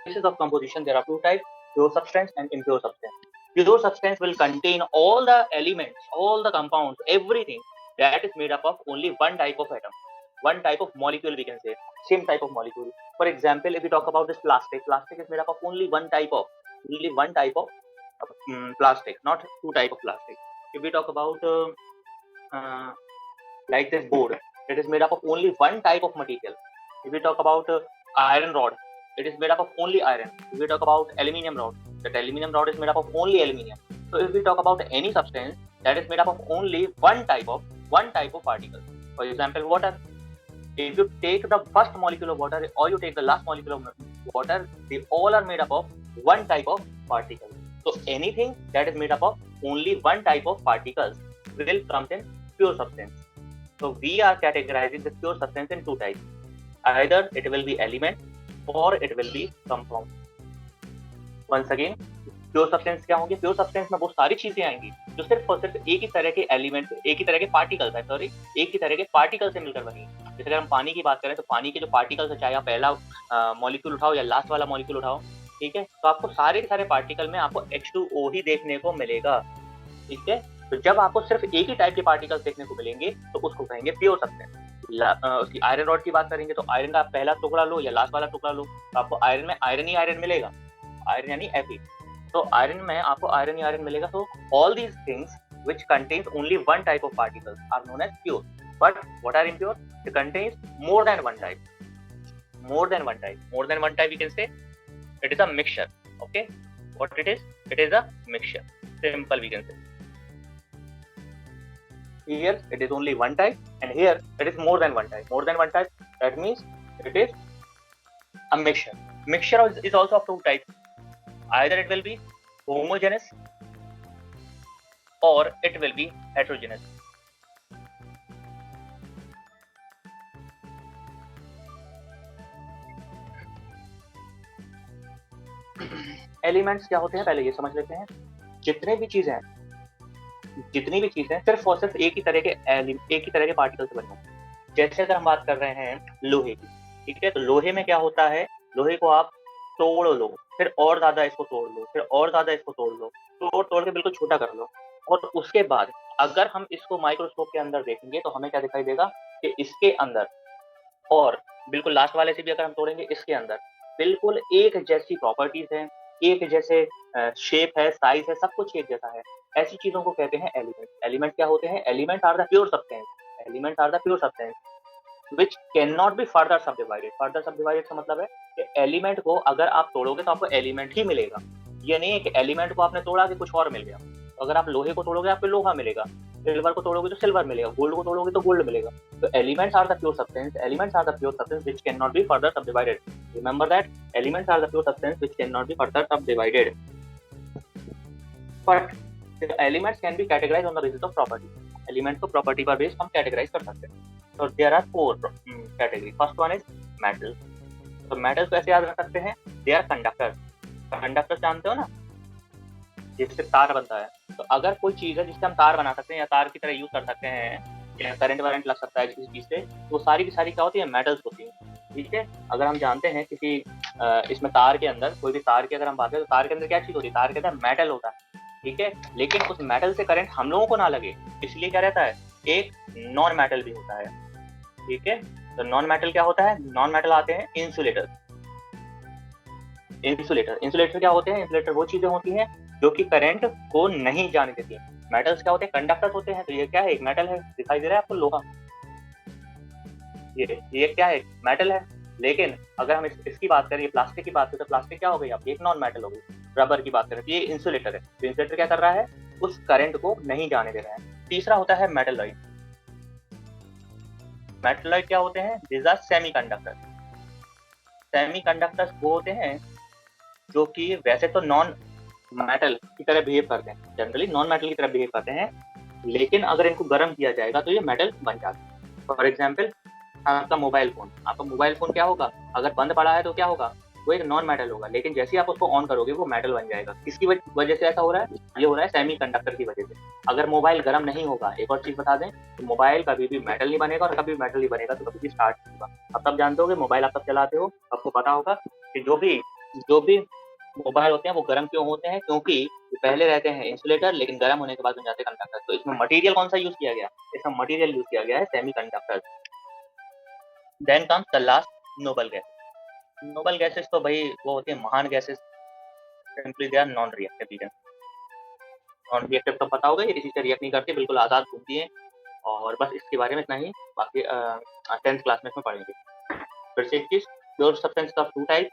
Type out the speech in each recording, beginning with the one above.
basis of composition, there are two types: pure substance and impure substance. Pure substance will contain all the elements, all the compounds, everything that is made up of only one type of atom, one type of molecule, we can say, same type of molecule. For example, if we talk about this plastic is made up of only one type of plastic, not two type of plastic. If we talk about like this board, it is made up of only one type of material. If we talk about iron rod, it is made up of only iron. If we talk about aluminium rod, that aluminium rod is made up of only aluminium. So if we talk about any substance that is made up of only one type of particle, for example water, if you take the first molecule of water or you take the last molecule of water, they all are made up of one type of particle. So anything that is made up of only one type of particles will come in pure substance. So we are categorizing the pure substance in two types. Either it will be element or it will be compound. Once again, pure substance क्या होंगे? Pure substance में वो सारी चीजें आएंगी जो सिर्फ और सिर्फ एक ही तरह के एलिमेंट, एक ही तरह के पार्टिकल्स है, सॉरी, एक ही तरह के पार्टिकल से मिलकर बनी। जैसे अगर हम पानी की बात करें तो पानी के जो पार्टिकल्स है, चाहे आप पहला मॉलिक्यूल उठाओ या लास्ट वाला मॉलिक्यूल उठाओ, ठीक है, तो आपको सारे के सारे पार्टिकल में आपको H2O ही देखने को मिलेगा। ठीक है, तो जब आपको सिर्फ एक ही टाइप के पार्टिकल्स देखने को मिलेंगे तो उसको कहेंगे प्योर सब्सटेंस। उसकी आयरन रॉड की बात करेंगे तो आयरन का पहला टुकड़ा लो या लास्ट वाला टुकड़ा लो तो आपको आयरन में आयरन ही आयरन मिलेगा, आयरन यानी Fe। तो आयरन में आपको आयरन ही आयरन मिलेगा। तो all these things which contains only one type of particles are known as pure. But what are impure? It contains more than one type. More than one type we can say it is a mixture. Okay, what it is? It is a mixture. Simple we can say. Here it is only one type and here it is more than one type. More than one type, that means it is a mixture. Mixture is also of two types. Either it will be homogeneous or it will be heterogeneous. Elements क्या होते हैं पहले ये समझ लेते हैं। जितनी भी चीजें सिर्फ और सिर्फ एक ही तरह के पार्टिकल से बने होते हैं। जैसे अगर हम बात कर रहे हैं लोहे की, ठीक है, तो लोहे में क्या होता है, लोहे को आप तोड़ लो, फिर और ज्यादा इसको तोड़ लो, फिर और ज्यादा इसको तोड़ लो, तोड़ के बिल्कुल छोटा कर लो, और उसके बाद अगर हम इसको माइक्रोस्कोप के अंदर देखेंगे तो हमें क्या दिखाई देगा कि इसके अंदर, और बिल्कुल लास्ट वाले से भी अगर हम तोड़ेंगे, इसके अंदर बिल्कुल एक जैसी प्रॉपर्टीज हैं, एक जैसे शेप है, साइज है, सब कुछ एक जैसा है। ऐसी चीजों को कहते हैं एलिमेंट। एलिमेंट क्या होते हैं? Element are the pure substance which cannot be further subdivided. Further subdivided का मतलब है कि एलिमेंट को अगर आप तोड़ोगे तो आपको एलिमेंट ही मिलेगा। ये नहीं है कि एलिमेंट को आपने तोड़ा कि कुछ और मिल गया। तो अगर आप लोहे को तोड़ोगे आपको लोहा मिलेगा, सिल्वर को तोड़ोगे तो सिल्वर मिलेगा, गोल्ड को तोड़ोगे तो गोल्ड मिलेगा। तो elements are the pure substance which cannot be further subdivided. Remember that elements are the pure substance which cannot be further subdivided. But the elements can be categorized on the basis of property. Element को property पर base हम categorise कर सकते हैं। So there are four categories. First one is metal. तो metals कैसे याद रख सकते हैं? They are conductors. कंडक्टर जानते हो ना, जिससे तार बनता है। तो अगर कोई चीज है जिससे हम तार बना सकते हैं या तार की तरह यूज कर सकते हैं या करंट वरेंट लग सकता है किसी चीज से, तो सारी की सारी क्या होती है? मेटल्स होती है। ठीक है, अगर हम जानते हैं किसी इसमें तार के अंदर, कोई भी तार की अगर हम बात करें तो तार के अंदर क्या चीज होती है? तार के अंदर मेटल होता है। ठीक है, लेकिन उस मेटल से करंट हम लोगों को ना लगे, इसलिए क्या रहता है? एक नॉन मेटल भी होता है। ठीक है, तो नॉन मेटल क्या होता है? नॉन मेटल आते हैं इंसुलेटर क्या होते हैं? इंसुलेटर वो चीजें होती हैं जो कि करंट को नहीं जाने देती। मेटल्स क्या होते हैं? कंडक्टर होते हैं। तो ये क्या है? एक मेटल है, दिखाई दे रहा है आपको लोहा, ये क्या है? मेटल है। लेकिन अगर हम इसकी बात करें, प्लास्टिक की बात करें, तो प्लास्टिक क्या हो गई? आपकी एक नॉन मेटल हो गई। रबर की बात करें तो ये इंसुलेटर है। तो इंसुलेटर क्या कर रहा है? उस करंट को नहीं जाने दे रहा है। तीसरा होता है मेटलॉइड। मेटलॉइड क्या होते हैं? दिस आर सेमीकंडक्टर्स वो होते हैं जो कि वैसे तो नॉन मेटल की तरह बिहेव करते हैं, जनरली नॉन मेटल की तरह बिहेव करते हैं, लेकिन अगर इनको गर्म किया जाएगा तो ये मेटल बन जाता है। फॉर एग्जाम्पल आपका मोबाइल फोन क्या होगा? अगर बंद पड़ा है तो क्या होगा? वो एक नॉन मेटल होगा, लेकिन जैसे ही आप उसको ऑन करोगे वो मेटल बन जाएगा। किसकी वजह से ऐसा हो रहा है? ये हो रहा है सेमीकंडक्टर की वजह से। अगर मोबाइल गर्म नहीं होगा, एक और चीज बता दें, तो मोबाइल कभी भी मेटल नहीं बनेगा, और कभी मेटल नहीं बनेगा तो कभी भी स्टार्ट नहीं होगा। अब तब जानते हो कि मोबाइल आप तब चलाते हो, आपको पता होगा कि जो भी जो भी मोबाइल होते हैं वो गर्म क्यों होते हैं? क्योंकि वो पहले रहते हैं इंसुलेटर, लेकिन गर्म होने के बाद बन जाते हैं कंडक्टर। तो इसमें मटेरियल कौन सा यूज किया गया? इसमें मटेरियल यूज किया गया है semiconductor. Then comes the last noble gas. Noble gases तो भाई वो होते हैं महान gases, simply they are non reactive reason. Non reactive तो पता होगा, ये किसी से रिएक्ट नहीं करती, बिल्कुल आजाद घूमती है। और बस इसके बारे में इतना ही, बाकी 10th क्लास में इसमें पढ़ेंगे। फिर से एक चीज, प्योर सब्सटेंस का two type,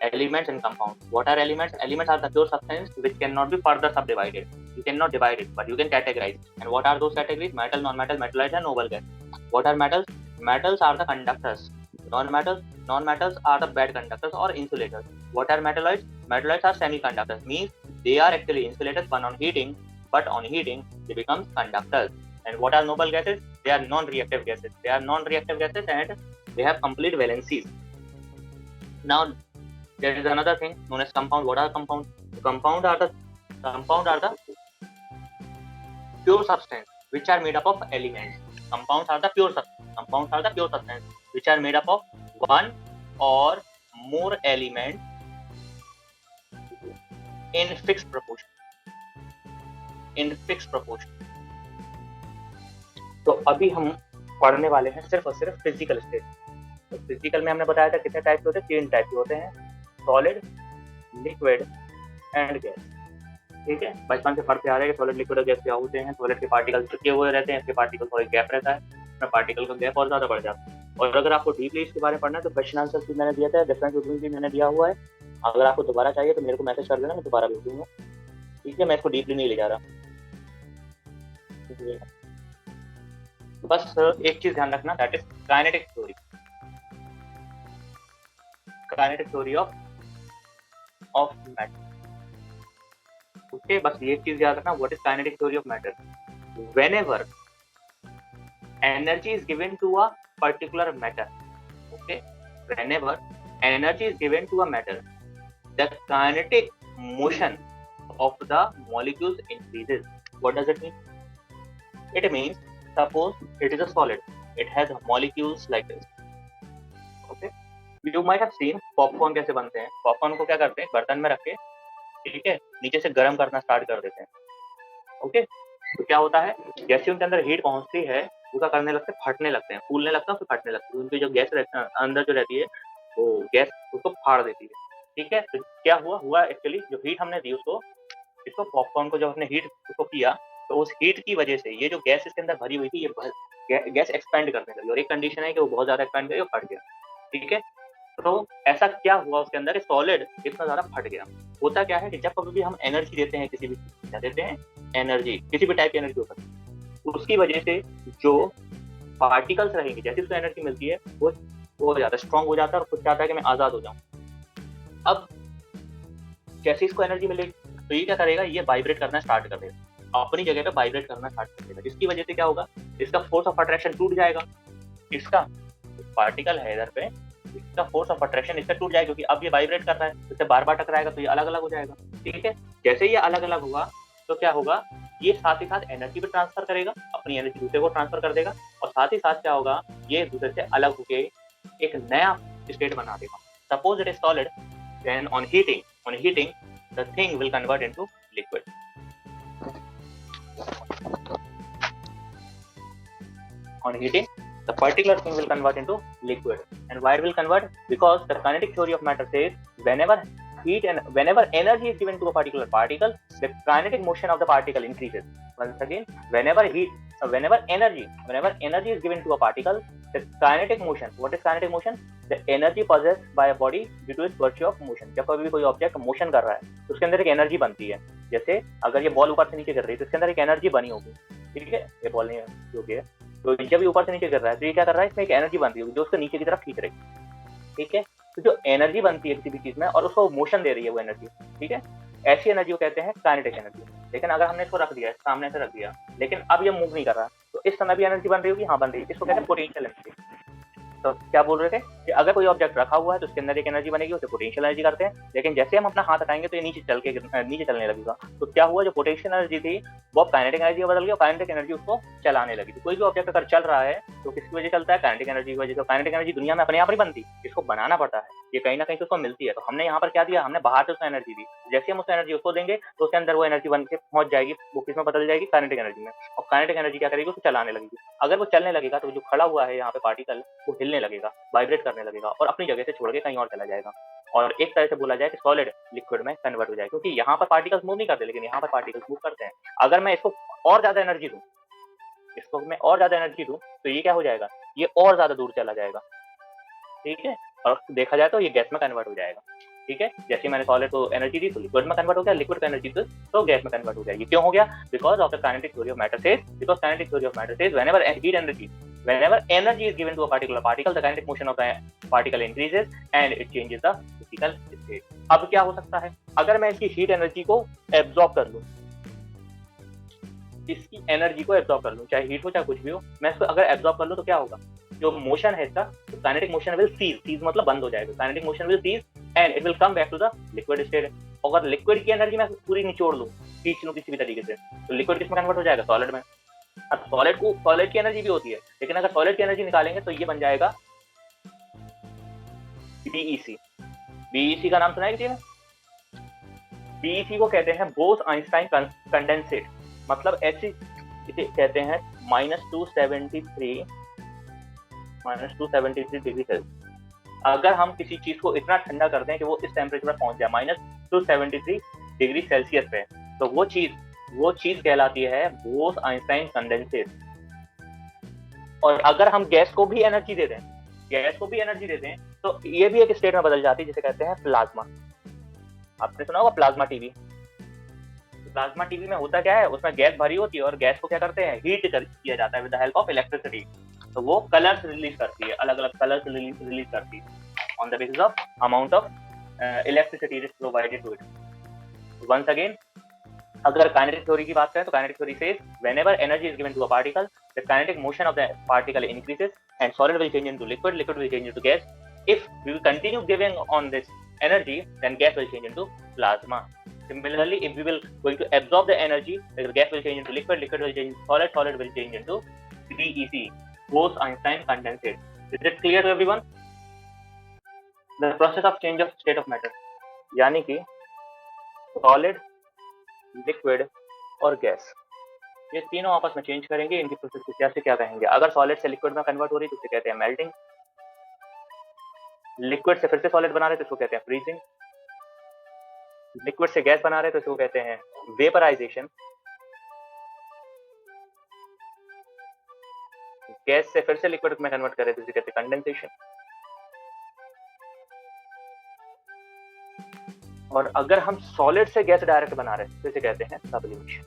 elements and compounds. What are elements? Elements are the pure substance which cannot be further subdivided. You cannot divide it, but you can categorize. And what are those categories? Metal, non-metal, metallites, and noble gas. What are metals? Metals are the conductors. Non-metals are the bad conductors or insulators. What are metalloids? Metalloids are semiconductors. Means they are actually insulators, but on heating they become conductors. And what are noble gases? They are non-reactive gases. They are non-reactive gases and they have complete valencies. Now there is another thing known as compound. What are compounds? Compound are the pure substance which are made up of elements. Compounds are the pure substance which are made up of one or more elements in fixed proportion. तो अभी हम पढ़ने वाले हैं सिर्फ और सिर्फ physical state. तो फिजिकल में हमने बताया था कितने टाइप के होते हैं? 3 टाइप के होते हैं, सॉलिड, लिक्विड एंड गैस। ठीक है, बचपन से पढ़ते आ रहे हैं सॉलिड, लिक्विड और गैस क्या होते हैं। सॉलिड के पार्टिकल चिपके हुए रहते हैं, इसके पार्टिकल थोड़ा गैप रहता है, इसमें पार्टिकल का गैप और ज्यादा बढ़ जाता है। और अगर आपको डीपली इसके बारे में पढ़ना है तो क्वेश्चन आंसर भी मैंने दिया था, डिफरेंस बिटवीन भी मैंने दिया हुआ है। अगर आपको दोबारा चाहिए तो मेरे को मैसेज कर देना, मैं दोबारा भेज दूंगा। ठीक है, मैं इसको डीपली नहीं ले जा रहा। बस एक चीज ध्यान रखना, that is kinetic theory. Kinetic theory of matter. Okay, बस ये चीज याद रखना, what is kinetic theory of matter. Whenever energy is given to a particular matter, okay, whenever energy is given to a matter, the kinetic motion of the molecules increases. What does it mean? It means suppose it is a solid, it has molecules like this. Okay, you might have seen popcorn कैसे बनते हैं। Popcorn को क्या करते हैं, बर्तन में रख के, ठीक है, नीचे से गर्म करना स्टार्ट कर देते हैं। ओके, तो क्या होता है, जैसे उनके अंदर हीट पहुंचती है वो क्या करने लगते हैं, फटने लगते हैं, फूलने लगता है, फिर फटने लगते हैं। उनकी जो गैस अंदर जो रहती है वो गैस उसको फाड़ देती है। ठीक है, तो क्या हुआ एक्चुअली जो हीट हमने दी उसको, इसको पॉपकॉर्न को जब हमने हीट उसको किया तो उस हीट की वजह से ये जो गैस इसके अंदर भरी हुई थी ये गैस एक्सपेंड करने लगी, और एक कंडीशन है कि वो बहुत ज्यादा एक्सपेंड करी और फट गया। ठीक है, तो ऐसा क्या हुआ उसके अंदर, सॉलिड इतना ज्यादा फट गया। होता क्या है कि जब कभी भी हम एनर्जी देते हैं, किसी भी क्या देते हैं, एनर्जी, किसी भी टाइप की एनर्जी हो सकती है, उसकी वजह से जो पार्टिकल्स रहेंगे, जैसे उसको एनर्जी मिलती है वो हो जाता है, स्ट्रॉन्ग हो जाता है और खुद चाहता है कि मैं आजाद हो जाऊं। अब जैसे इसको एनर्जी मिलेगी तो ये क्या करेगा, ये वाइब्रेट करना स्टार्ट कर देगा, अपनी जगह पे वाइब्रेट करना स्टार्ट कर देगा, जिसकी वजह से क्या होगा, इसका फोर्स ऑफ अट्रैक्शन टूट जाएगा। इसका पार्टिकल है इधर पे, इसका फोर्स ऑफ अट्रैक्शन इससे टूट जाएगा, क्योंकि अब ये वाइब्रेट कर रहा है, इससे बार बार टकराएगा तो ये अलग अलग हो जाएगा। ठीक है, जैसे ये अलग अलग होगा तो क्या होगा, ये साथ ही साथ एनर्जी भी ट्रांसफर करेगा, अपनी एनर्जी दूसरे को ट्रांसफर कर देगा, और साथ ही साथ क्या होगा, ये दूसरे से अलग होके एक नया स्टेट बना देगा। Suppose it is solid, then on heating the thing will convert into liquid. On heating, the particular thing will convert into liquid. And why it will convert? Because the kinetic theory of matter says whenever energy is given to a particular particle, the kinetic motion of the particle increases. Once again, whenever energy is given to a particle, the kinetic motion. What is kinetic motion? The energy possessed by a body due to its virtue of motion. जब कभी भी कोई object motion कर रहा है तो उसके अंदर एक एनर्जी बनती है। जैसे अगर ये बॉल ऊपर से नीचे गिर रही है तो इसके अंदर एक एनर्जी बनी होगी। ठीक है, ये बॉल नहीं जो कि है, तो जब ये ऊपर से नीचे गिर रहा है तो ये क्या कर रहा है, इसमें एक एनर्जी बनती होगी जो उसको नीचे की तरफ खींच रही है। ठीक है, तो जो एनर्जी बनती है किसी भी चीज में और उसको मोशन दे रही है वो एनर्जी, ठीक है, ऐसी एनर्जी को कहते हैं काइनेटिक एनर्जी। लेकिन अगर हमने इसको रख दिया, सामने से रख दिया, लेकिन अब ये मूव नहीं कर रहा, तो इस समय भी एनर्जी बन रही होगी, हाँ बन रही है, इसको कहते हैं पोटेंशियल एनर्जी। तो क्या बोल रहे थे कि अगर कोई ऑब्जेक्ट रखा हुआ है तो उसके अंदर एक एनर्जी बनेगी, उसे पोटेंशियल एनर्जी करते हैं, लेकिन जैसे हम अपना हाथ हटाएंगे तो ये नीचे चलने लगेगा। तो क्या हुआ, जो पोटेंशियल एनर्जी थी वो काइनेटिक एनर्जी में बदल गई और काइनेटिक एनर्जी उसको चलाने लगी। तो कोई भी ऑब्जेक्ट अगर चल रहा है तो किसकी वजह चलता है, काइनेटिक एनर्जी की वजह से। काइनेटिक एनर्जी दुनिया में अपने आप नहीं बनती, इसको बनाना पड़ता है, ये कहीं ना कहीं से उसको मिलती है। तो हमने यहाँ पर क्या दिया, हमने बाहर से उसको एनर्जी दी, जैसे हम उस एनर्जी उसको देंगे तो उसके अंदर वो एनर्जी बन के पहुंच जाएगी, वो किसमें बदल जाएगी, काइनेटिक एनर्जी में। और काइनेटिक एनर्जी क्या करेगी, उसको चलाने लगेगी। अगर वो चलने लगेगा तो जो खड़ा हुआ है यहाँ पे पार्टिकल वो हिलने लगेगा, वाइब्रेट करने लगेगा और अपनी जगह से छोड़ के कहीं और चला जाएगा। और एक तरह से बोला जाए कि सॉलिड लिक्विड में कन्वर्ट हो जाए, क्योंकि यहाँ पर पार्टिकल्स मूव नहीं करते लेकिन यहाँ पर पार्टिकल्स मूव करते हैं। अगर मैं इसको और ज्यादा एनर्जी दूं, इसको मैं और ज्यादा एनर्जी दूं तो ये क्या हो जाएगा, ये और ज्यादा दूर चला जाएगा, ठीक है। और देखा जाए तो ये गैस में कन्वर्ट हो जाएगा, ठीक है। जैसे मैंने सॉलिड को एनर्जी दी तो लिक्विड में कन्वर्ट हो गया, लिक्विड को एनर्जी दी तो गैस में कन्वर्ट हो जाएगी। क्यों हो गया, because of the kinetic theory of matter says, because kinetic theory of matter says whenever heat energy, whenever energy is given to a particular particle, the kinetic motion of the particle increases and it changes the physical state। अब क्या हो सकता है, अगर मैं इसकी heat energy को absorb कर लूं, इसकी एनर्जी को एब्जॉर्ब कर लूं, चाहे हीट हो चाहे कुछ भी हो, मैं इसको अगर एब्जॉर्ब कर लूं तो क्या होगा, जो मोशन है इसका, तो काइनेटिक मोशन विल सीज मतलब बंद हो जाएगा, kinetic motion will cease and it will come back to the liquid state. अगर लिक्विड की एनर्जी मैं पूरी निचोड़ लूं, खींच लूं किसी भी तरीके से, तो लिक्विड किस में कन्वर्ट हो जाएगा, सॉलिड में। अब सॉलिड की एनर्जी भी होती है, लेकिन अगर सॉलिड की एनर्जी निकालेंगे तो ये बन जाएगा बीईसी। बीईसी का नाम सुना है किसी ने? बीईसी को कहते हैं बोस आइंस्टाइन कंडेंसेट, मतलब ऐसी इसे कहते हैं -273 डिग्री सेल्सियस। अगर हम किसी चीज को इतना ठंडा कर दें कि वो इस टेम्परेचर पर पहुंच जाए -273 डिग्री सेल्सियस पे, तो वो चीज कहलाती है बोस आइंस्टाइन कंडेंसेट। और अगर हम गैस को भी एनर्जी दे दें तो ये भी एक स्टेट में बदल जाती है, जिसे कहते हैं प्लाज्मा। आपने सुना होगा प्लाज्मा टीवी। प्लाज्मा टीवी में होता क्या है, उसमें गैस भरी होती है और गैस को क्या करते हैं, हीट किया जाता है with the help of electricity. तो वो कलर्स रिलीज करती है, अलग अलग कलर्स रिलीज करती है on the basis of amount of electricity is provided to it. Once again, अगर काइनेटिक थ्योरी की बात करें तो kinetic theory says whenever energy is given to a particle, the kinetic motion of the particle increases and solid will change into liquid, liquid will change into gas. If we will continue giving on this energy, then gas will change into plasma. Similarly, if we will going to absorb the energy, the gas will change into liquid, liquid will change into solid, solid will change into BEC, Bose-Einstein condensate. Is it clear to everyone? The process of change of state of matter, यानी कि solid, liquid और gas, ये तीनों आपस में change करेंगे। इनकी process को क्या से क्या कहेंगे। अगर सॉलिड से लिक्विड में कन्वर्ट हो रही है तो उसे कहते हैं मेल्टिंग, लिक्विड से फिर से सॉलिड बना रहे तो इसको कहते हैं फ्रीजिंग, लिक्विड से गैस बना रहे तो इसको कहते हैं वेपराइजेशन, गैस से फिर से लिक्विड में कन्वर्ट करे तो इसे कहते हैं कंडेंसेशन। और अगर हम सॉलिड से गैस डायरेक्ट बना रहे हैं तो इसे कहते हैं सब्लिमेशन।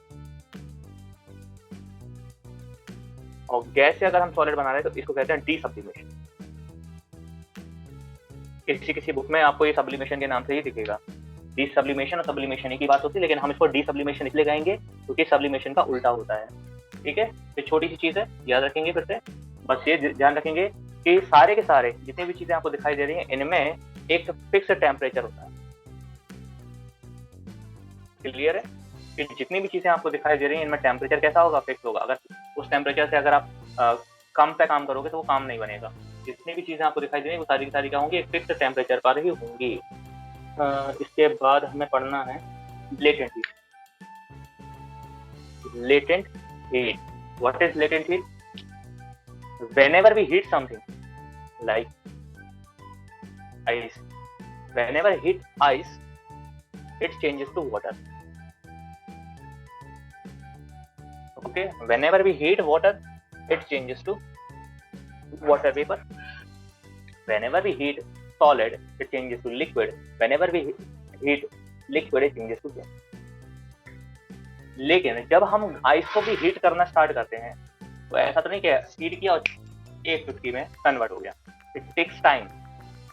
और गैस से अगर हम सॉलिड बना रहे हैं तो इसको कहते हैं डीसब्लिमेशन। किसी बुक में आपको ये सब्लिमेशन के नाम से ही दिखेगा। डीसब्लिमेशन और सब्लिमेशन एक ही बात होती है, लेकिन हम इसको डीसब्लिमेशन इसलिए कहेंगे क्योंकि सब्लिमेशन का उल्टा होता है, ठीक है। ये छोटी सी चीज है, याद रखेंगे। फिर से बस ये ध्यान रखेंगे कि सारे के सारे जितनी भी चीजें आपको दिखाई दे रही हैं इनमें एक फिक्स टेम्परेचर होता है। क्लियर है कि जितनी भी चीजें आपको दिखाई दे रही हैं इनमें टेम्परेचर कैसा होगा, फिक्स होगा। अगर उस टेम्परेचर से अगर आप कम पे काम करोगे तो वो काम नहीं बनेगा। जितनी भी चीजें आपको दिखाई दे रही हैं वो सारी की सारी क्या होंगी, एक फिक्स टेम्परेचर पर ही होंगी। इसके बाद हमें पढ़ना है latent heat. Latent heat, what is latent heat? Whenever we heat something like ice, whenever heat ice it changes to water. Okay, whenever we heat water it changes to water vapor. Whenever we heat solid it changes to liquid. Whenever we heat liquid it changes to gas. लेकिन जब हम ice को भी heat करना start करते हैं तो ऐसा तो नहीं कि हीट किया और एक चुटकी में कन्वर्ट हो गया, इट टेक्स टाइम।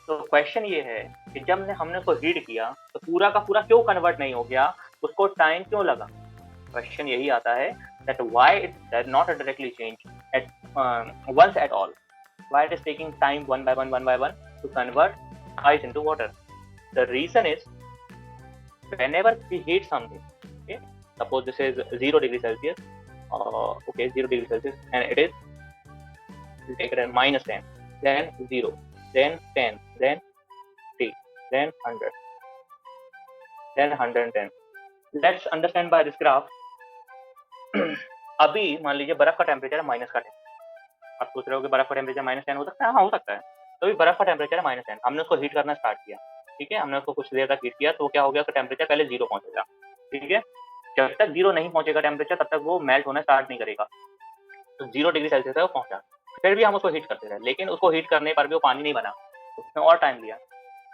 तो क्वेश्चन ये है कि जब हमने उसको हीट किया तो पूरा का पूरा क्यों कन्वर्ट नहीं हो गया, उसको टाइम क्यों लगा। क्वेश्चन यही आता है that why it did not directly change at once at all. why it is taking time one by one to convert ice into water? The reason is whenever we heat something, okay, suppose this is 0 degree Celsius, 0 degree Celsius, and it is, we take it at minus 10, then 0, then 10, then 3, then 100, then 110. Let's understand by this graph. अभी मान लीजिए बर्फ का temperature है minus का 10. आप सोच रहे हो कि बर्फ का टेम्परेचर माइनस 10 हो सकता है? हाँ, हो सकता है. तो अभी बर्फ का टेम्परेचर है माइनस 10, हमने उसको हीट करना स्टार्ट किया, ठीक है, हमने उसको कुछ देर तक हीट किया, तो क्या हो गया, उसका टेम्परेचर पहले 0 पहुंचेगा, ठीक है. जब तक 0 नहीं पहुंचेगा टेम्परेचर, तब तक वो मेल्ट होना स्टार्ट नहीं करेगा. तो 0 डिग्री सेल्सियस है वो पहुंचा, फिर भी हम उसको हीट करते रहे, लेकिन उसको हीट करने पर भी वो पानी नहीं बना, उसने और टाइम लिया,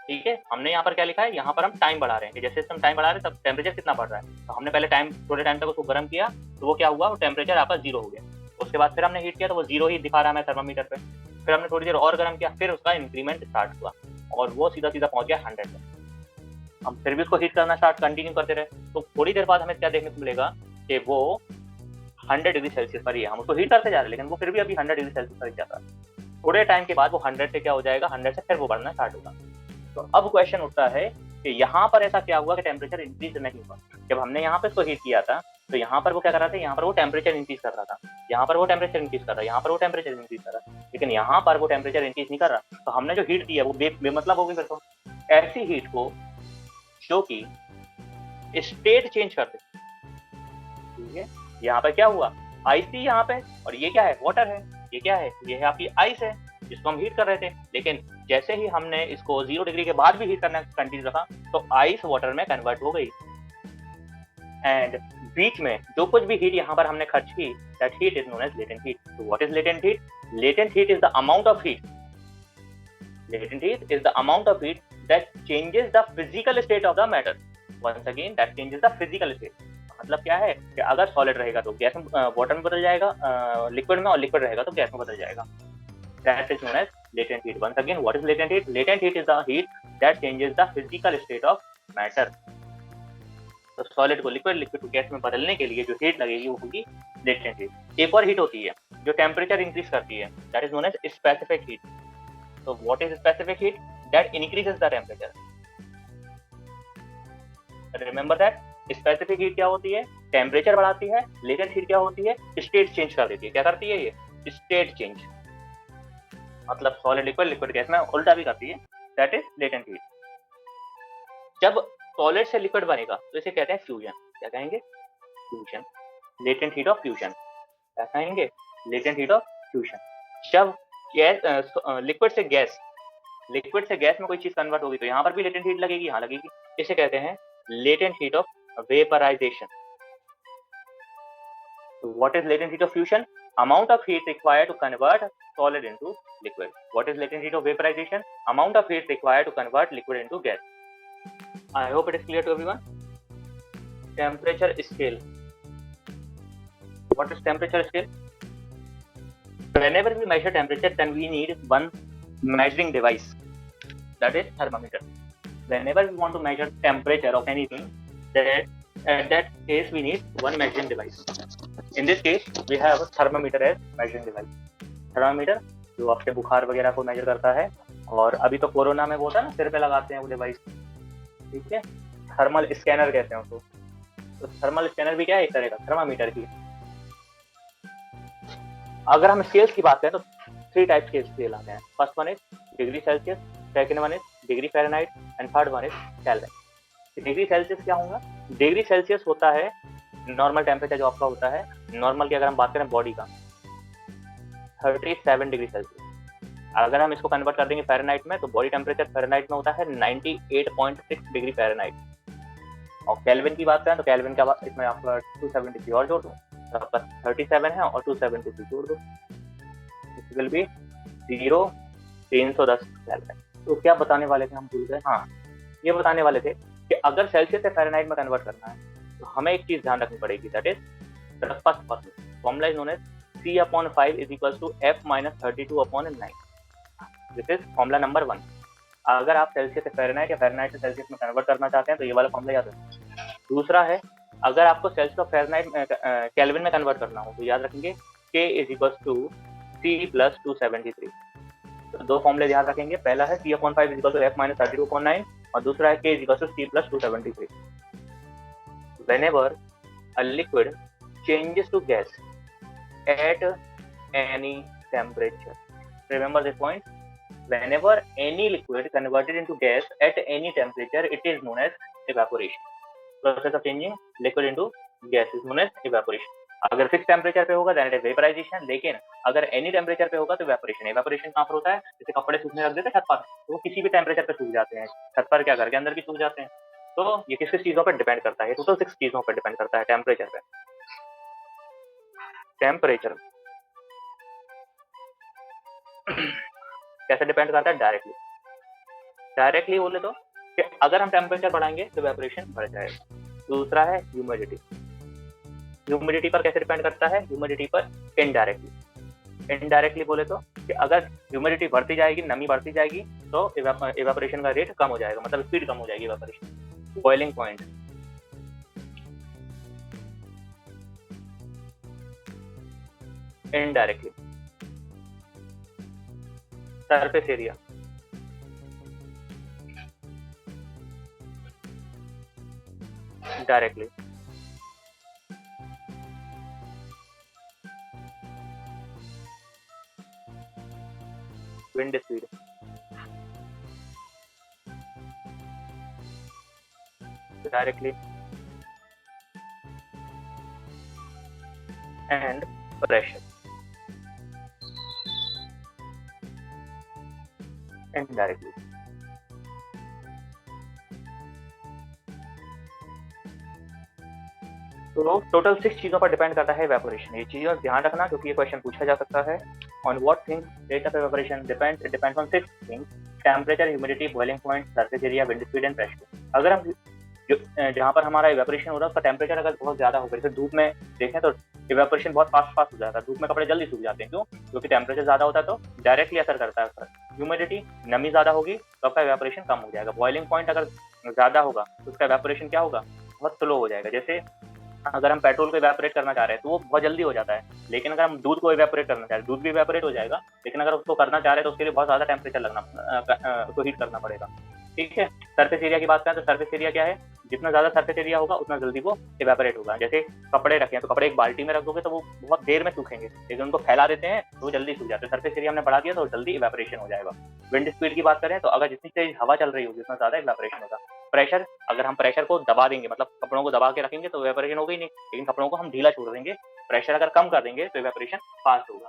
ठीक है. हमने यहाँ पर क्या लिखा है, यहाँ पर हम टाइम बढ़ा रहे हैं कि जैसे हम टाइम बढ़ा रहे हैं तब टेम्परेचर कितना बढ़ रहा है. तो हमने पहले टाइम, थोड़े टाइम तक उसको गर्म किया, तो वो क्या हुआ, वो टेम्परेचर आपका 0 हो गया. उसके बाद फिर हमने हीट किया तो वो 0 ही दिखा रहा है थर्मामीटर पे. फिर हमने थोड़ी देर और गर्म किया, फिर उसका इंक्रीमेंट स्टार्ट हुआ और वो सीधा सीधा पहुंच गया 100 पे. हम फिर भी उसको हीट करना स्टार्ट कंटिन्यू करते रहे, तो थोड़ी देर बाद हमें क्या देखने को मिलेगा कि वो 100 डिग्री सेल्सियस पर ही है. हम उसको हीट करते जा रहे हैं, लेकिन वो फिर भी अभी 100 डिग्री सेल्सियस पर ही जाता है. थोड़े टाइम के बाद वो 100 से क्या हो जाएगा, 100 से फिर वो बढ़ना स्टार्ट होगा. तो अब क्वेश्चन उठता है कि यहाँ पर ऐसा क्या हुआ कि टेम्परेचर इंक्रीज नहीं हुआ. जब हमने यहाँ पे इसको हीट किया था, तो यहाँ पर वो क्या कर रहा था, यहाँ पर वो टेम्परेचर इंक्रीज कर रहा था, यहाँ पर वो टेम्परेचर इंक्रीज कर रहा है, यहाँ पर वो टेम्परेचर इंक्रीज कर रहा है, लेकिन यहाँ पर वो टेम्परेचर इंक्रीज नहीं कर रहा. तो हमने जो हीट दी है वो बेमतलब हो गई. फिर तो ऐसी हीट को जो कि स्टेट चेंज कर दे, ठीक है. यहाँ पर क्या हुआ, आइस थी यहाँ पे, और ये क्या है, वाटर है. ये क्या है, ये है आपकी आइस है जिसको हम हीट कर रहे थे, लेकिन जैसे ही हमने इसको 0 डिग्री के बाद भी हीट करना कंटिन्यू रखा, तो आइस वाटर में कन्वर्ट हो गई. एंड बीच में जो कुछ भी हीट यहाँ पर हमने खर्च की, that heat is known as latent heat. तो what is latent heat? Latent heat is the amount of heat. Latent heat is the amount of heat that changes the physical state of the matter. Once again, that changes the physical state. मतलब क्या है कि अगर solid रहेगा तो gas में, water में बदल जाएगा, लिक्विड में, और लिक्विड रहेगा तो गैस में बदल जाएगा. That is known as latent heat. Once again, what is latent heat? Latent heat is the heat that changes the physical state of matter. तो सॉलिड को लिक्विड, लिक्विड को गैस में बदलने के लिए जो हीट लगेगी वो होगी लेटेंट हीट. एक और हीट होती है जो टेम्परेचर इंक्रीज करती है, that is known as specific heat. तो what is specific heat? That increases the temperature. Remember that specific heat क्या होती है, टेम्परेचर बढ़ाती है. लेटेंट हीट क्या होती है, स्टेट चेंज कर देती है. क्या करती है ये, स्टेट चेंज. मतलब सॉलिड लिक्विड, लिक्विड गैस में उल्टा भी करती है. That is latent heat. जब सॉलिड से लिक्विड बनेगा तो इसे कहते हैं फ्यूजन. क्या कहेंगे, fusion. Latent heat of fusion. क्या कहेंगे, लेटेंट हीट ऑफ फ्यूजन. जब गैस, लिक्विड से गैस, लिक्विड से गैस में कोई चीज कन्वर्ट होगी तो यहाँ पर भी लेटेंट हीट लगेगी, यहाँ लगेगी. इसे कहते हैं latent heat of vaporisation. What is latent heat of fusion? Amount of heat required to convert solid into liquid. What is latent heat of vaporization? Amount of heat required to convert liquid into gas. I hope it is clear to everyone. Temperature scale. What is temperature scale? Whenever we measure temperature, then we need one measuring device. That is thermometer. Whenever we want to measure temperature of anything, at that case we need one measuring device. In this case, we have a thermometer as measuring device. Thermometer जो आपके बुखार वगैरह को major करता है, और अभी तो कोरोना में वो होता है ना, सिर पे लगाते हैं वो डिवाइस, ठीक है. थर्मल स्कैनर कहते हैं उसको. तो थर्मल स्कैनर भी क्या है, एक तरह का थर्मामीटर की. अगर हम स्केल्स की बात करें तो 3 टाइप्स के स्केल आते हैं. First one is degree Celsius, second one is degree Fahrenheit, and third one is kelvin. Degree Celsius क्या होगा? डिग्री सेल्सियस होता है नॉर्मल टेम्परेचर जो आपका होता है. नॉर्मल की अगर हम बात करें बॉडी का, 37 डिग्री सेल्सियस. अगर हम इसको कन्वर्ट कर देंगे फ़ारेनहाइट में, तो बॉडी टेम्परेचर फ़ारेनहाइट में होता है 98.6 डिग्री फ़ारेनहाइट. और केल्विन की बात करें तो केल्विन का इसमें आपका 273 और जोड़ दो, तो आपका 37 है और 273 जोड़ दो, इट विल बी 310 केल्विन. तो क्या बताने वाले थे हम भूल गए, हाँ, ये बताने वाले थे कि अगर सेल्सियस से फ़ारेनहाइट में कन्वर्ट करना है तो हमें एक चीज ध्यान रखनी पड़ेगी. That is the first formula is known as C/5 is equal to F-32/9. This is formula number 1. अगर आप सेल्सियस से फ़ारेनहाइट या फ़ारेनहाइट से सेल्सियस में कन्वर्ट करना चाहते हैं तो ये वाला फॉर्मूला याद रखें. दूसरा है, अगर आपको सेल्सियस और फ़ारेनहाइट में केल्विन में कन्वर्ट करना हो तो याद रखेंगे K is equal to C + 273. तो दो फॉर्मूले ध्यान रखेंगे, पहला है C/5 is equal to F minus 32.9 और दूसरा है K is equal to C plus 273. Whenever a liquid changes to gas at any temperature, remember this point, whenever any liquid converted into gas at any temperature, it is known as evaporation. Process of changing liquid into gas is known as evaporation. अगर fix temperature पे होगा then it is vaporisation, लेकिन अगर any temperature पे होगा तो evaporation. Evaporation कहाँ पर होता है? जैसे कपड़े सूखने रख देते हैं छत पर, तो वो किसी भी टेम्परेचर पे सूख जाते हैं. छत पर क्या, घर के अंदर भी सूख जाते हैं. तो ये किस किस चीजों पर डिपेंड करता है? टोटल 6 चीजों पर डिपेंड करता है टेम्परेचर पे. टेम्परेचर कैसे डिपेंड करता है? डायरेक्टली. डायरेक्टली बोले तो कि अगर हम टेम्परेचर बढ़ाएंगे तो इवेपोरेशन बढ़ जाएगा. दूसरा है ह्यूमिडिटी. ह्यूमिडिटी पर कैसे डिपेंड करता है? ह्यूमिडिटी पर इनडायरेक्टली. इनडायरेक्टली बोले तो कि अगर ह्यूमिडिटी बढ़ती जाएगी, नमी बढ़ती जाएगी, तो इवेपोरेशन का रेट कम हो जाएगा, मतलब स्पीड कम हो जाएगी evaporation. Boiling point. Indirectly. Surface area. Directly. wind speed. Directly. And pressure. Indirectly. तो टोटल 6 चीजों पर डिपेंड करता है इवेपोरेशन. ये चीजों ध्यान रखना क्योंकि ये क्वेश्चन पूछा जा सकता है. On what things rate of evaporation depends? It depends on 6 things: temperature, humidity, boiling point, surface area, wind speed and pressure. अगर हम जहाँ पर हमारा इवेपोरेशन हो रहा है उसका टेम्परेचर अगर बहुत ज्यादा होगा, जैसे धूप में देखें तो इवेपोरेशन बहुत फास्ट हो जाता है. धूप में कपड़े जल्दी सूख जाते हैं. क्यों? क्योंकि टेम्परेचर ज्यादा होता है तो डायरेक्टली असर करता है उसका. ह्यूमिडिटी, नमी ज्यादा होगी तो आपका इवेपोरेशन कम हो जाएगा. बॉइलिंग पॉइंट अगर ज्यादा होगा तो उसका इवेपोरेशन क्या होगा? बहुत स्लो हो जाएगा. जैसे अगर हम पेट्रोल को इवेपोरेट करना चाह रहे हैं तो वो बहुत जल्दी हो जाता है, लेकिन अगर हम दूध को इवेपोरेट करना चाह रहे हैं, दूध भी इवेपोरेट हो जाएगा, लेकिन अगर उसको करना चाह रहे हैं तो उसके लिए बहुत ज्यादा टेम्परेचर उसको हीट करना पड़ेगा. ठीक है. सरफेस एरिया की बात करें तो सरफेस एरिया क्या है? जितना ज्यादा सरफेस एरिया होगा उतना जल्दी वो इवेपोरेट होगा. जैसे कपड़े रखें तो कपड़े एक बाल्टी में रख दोगे तो वो बहुत देर में सूखेंगे, लेकिन उनको फैला देते हैं तो वो जल्दी सूख जाते हैं. सरफेस एरिया हमने बढ़ा दिया तो जल्दी इवेपोरेशन हो जाएगा. विंड स्पीड की बात करें तो अगर जितनी तेज हवा चल रही होगी उतना ज्यादा इवेपोरेशन होगा. प्रेशर, अगर हम प्रेशर को दबा देंगे, मतलब कपड़ों को दबा के रखेंगे तो इवेपोरेशन होगा ही नहीं, लेकिन कपड़ों को हम ढीला छोड़ देंगे, प्रेशर अगर कम कर देंगे तो इवेपोरेशन फास्ट होगा.